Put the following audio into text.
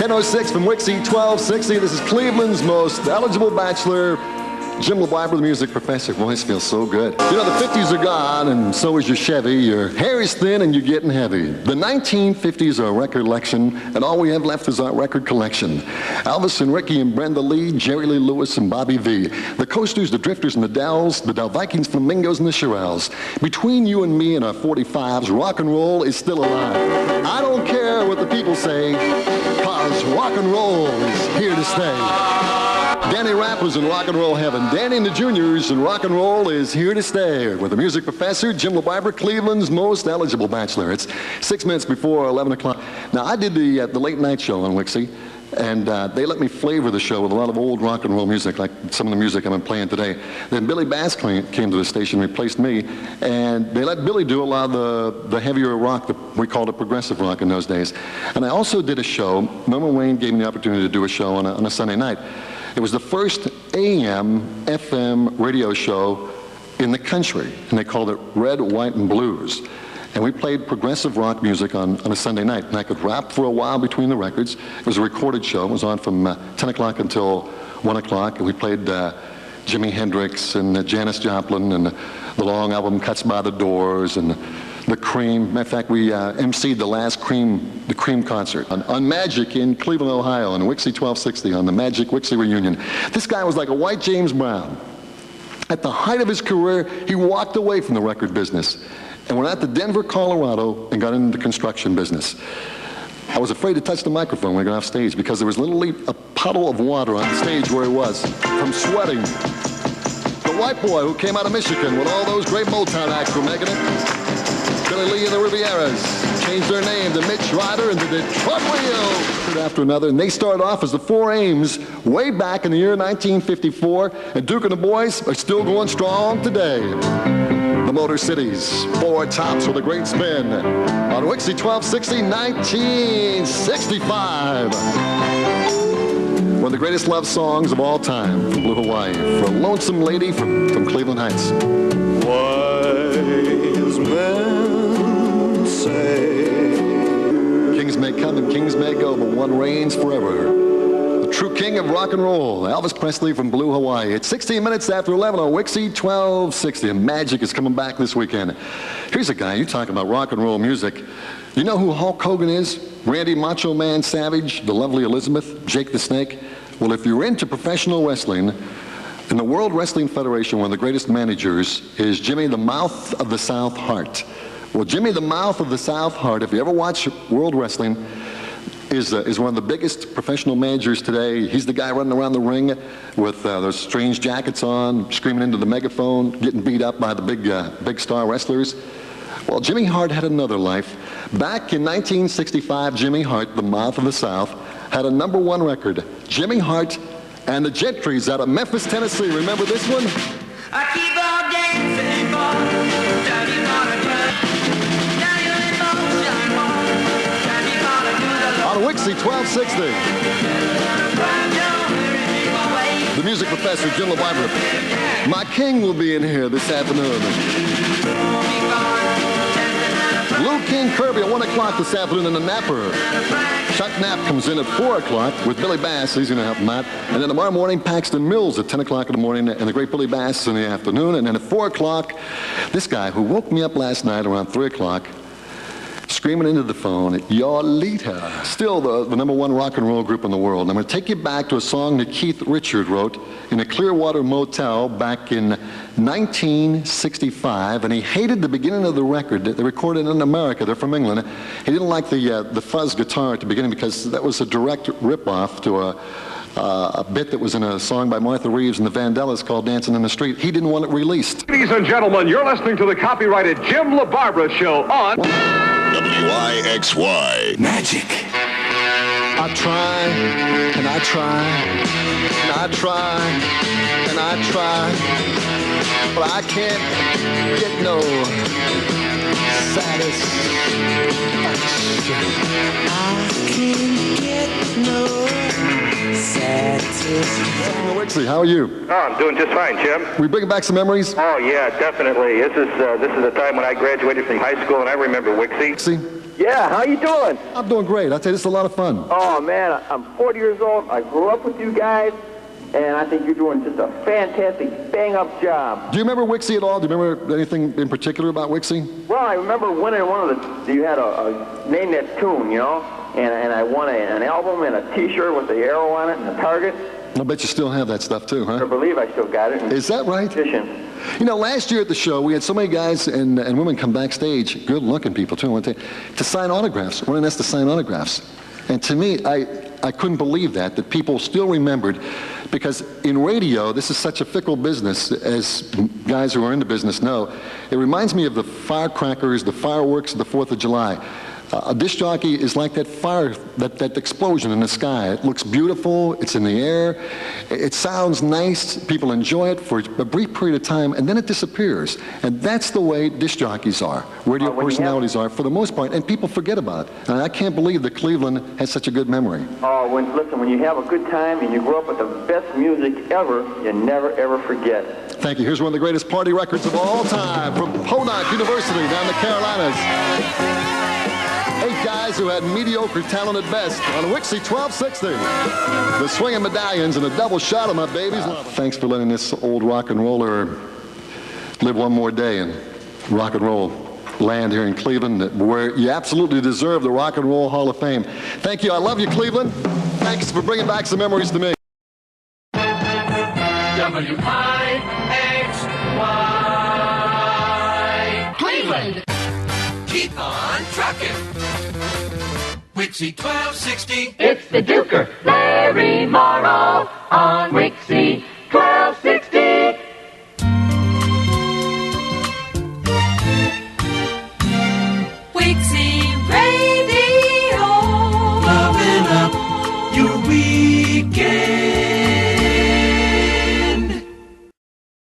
10:06 from WIXY-1260. This is Cleveland's Most Eligible Bachelor, Jim LaBarbara, the music professor. Voice feels so good. You know, the 50s are gone, and so is your Chevy. Your hair is thin, and you're getting heavy. The 1950s are a record election, and all we have left is our record collection. Elvis and Ricky and Brenda Lee, Jerry Lee Lewis and Bobby V. The Coasters, the Drifters and the Dells, the Del Vikings, Flamingos and the Shirelles. Between you and me and our 45s, rock and roll is still alive. I don't care what the people say, cause rock and roll is here to stay. Danny Rapp was in rock and roll heaven. Danny and the Juniors in rock and roll is here to stay. With the music professor, Jim LaBarbara, Cleveland's Most Eligible Bachelor. It's 6 minutes before 11 o'clock. Now, I did the late night show on WIXY, and they let me flavor the show with a lot of old rock and roll music, like some of the music I've been playing today. Then Billy Bass came to the station, replaced me, and they let Billy do a lot of the heavier rock, we called it progressive rock in those days. And I also did a show. Norman Wayne gave me the opportunity to do a show on a Sunday night. It was the first AM, FM radio show in the country, and they called it Red, White, and Blues. And we played progressive rock music on a Sunday night, and I could rap for a while between the records. It was a recorded show. It was on from 10 o'clock until 1 o'clock, and we played Jimi Hendrix and Janis Joplin and the long album Cuts by the Doors and the Cream. Matter of fact, we emceed the last the Cream concert on Magic in Cleveland, Ohio, on WIXY-1260, on the Magic WIXY Reunion. This guy was like a white James Brown. At the height of his career, he walked away from the record business and went out to Denver, Colorado, and got into the construction business. I was afraid to touch the microphone when I got off stage because there was literally a puddle of water on the stage where he was from sweating. The white boy who came out of Michigan when all those great Motown acts were making it. Billy Lee and the Rivieras changed their name to Mitch Ryder and the Detroit Wheel after another, and they started off as the Four Ames way back in the year 1954, and Duke and the Boys are still going strong today. The Motor Cities, Four Tops with a great spin on WIXY-1260, 1965. One of the greatest love songs of all time from Blue Hawaii, for a lonesome lady from Cleveland Heights. Wise men say kings may come and kings may go, but one reigns forever. The true king of rock and roll, Elvis Presley from Blue Hawaii. It's 16 minutes after 11 on WIXY-1260, and Magic is coming back this weekend. Here's a guy, you talk about rock and roll music. You know who Hulk Hogan is? Randy Macho Man Savage, the lovely Elizabeth, Jake the Snake? Well, if you're into professional wrestling, in the World Wrestling Federation, one of the greatest managers is Jimmy the Mouth of the South Hart. Well, Jimmy the Mouth of the South Hart, if you ever watch World Wrestling, is one of the biggest professional managers today. He's the guy running around the ring with those strange jackets on, screaming into the megaphone, getting beat up by the big star wrestlers. Well, Jimmy Hart had another life. Back in 1965, Jimmy Hart, the Mouth of the South, had a #1 record. Jimmy Hart and the Gentrys out of Memphis, Tennessee. Remember this one? I keep on dancing, boy. Daddy gonna cut. Daddy in motion, boy. Daddy gonna do the on WIXY-1260. The music professor, Jim LaBarbara. My king will be in here this afternoon. Lou King Kirby at 1 o'clock this afternoon in the Napper. Chuck Knapp comes in at 4 o'clock with Billy Bass. He's going to help him out. And then tomorrow morning, Paxton Mills at 10 o'clock in the morning, and the great Billy Bass in the afternoon. And then at 4 o'clock, this guy who woke me up last night around 3 o'clock, screaming into the phone, Yolita. Still the #1 rock and roll group in the world. And I'm going to take you back to a song that Keith Richard wrote in a Clearwater motel back in 1965, and he hated the beginning of the record. They recorded in America. They're from England. He didn't like the fuzz guitar at the beginning because that was a direct rip-off to a bit that was in a song by Martha Reeves and the Vandellas called Dancing in the Street. He didn't want it released. Ladies and gentlemen, you're listening to the copyrighted Jim LaBarbara Show on WIXY. Magic. I try, and I try, and I try, and I try, but I can't get no satisfaction. I can't get no satisfaction. WIXY, how are you? Oh, I'm doing just fine, Jim. We bringing back some memories? Oh, yeah, definitely. This is a time when I graduated from high school, and I remember WIXY. See? Yeah, how you doing? I'm doing great. I'll tell you, this is a lot of fun. Oh, man, I'm 40 years old. I grew up with you guys, and I think you're doing just a fantastic, bang-up job. Do you remember WIXY at all? Do you remember anything in particular about WIXY? Well, I remember winning one of the, you had a Name That Tune, you know, and I won an album and a T-shirt with the arrow on it and the target. I bet you still have that stuff too, I huh? believe I still got it. Is that right? Edition. You know, last year at the show, we had so many guys and women come backstage, good-looking people too, to sign autographs, wanting us to sign autographs. And to me, I couldn't believe that people still remembered, because in radio, this is such a fickle business, as guys who are in the business know. It reminds me of the firecrackers, the fireworks of the 4th of July. A disc jockey is like that fire, that explosion in the sky. It looks beautiful, it's in the air, it sounds nice, people enjoy it for a brief period of time, and then it disappears. And that's the way disc jockeys are, radio personalities are, for the most part, and people forget about it. And I can't believe that Cleveland has such a good memory. Oh, listen, when you have a good time and you grow up with the best music ever, you never, ever forget. Thank you. Here's one of the greatest party records of all time from Podunk University down in the Carolinas. 8 guys who had mediocre talent at best on WIXY-1260. The swinging medallions and a double shot of my baby's love. Thanks for letting this old rock and roller live one more day in rock and roll land here in Cleveland, where you absolutely deserve the Rock and Roll Hall of Fame. Thank you. I love you, Cleveland. Thanks for bringing back some memories to me. WIXY Cleveland. Keep on trucking. WIXY-1260. It's the Duker, Larry Morrow on WIXY 1260.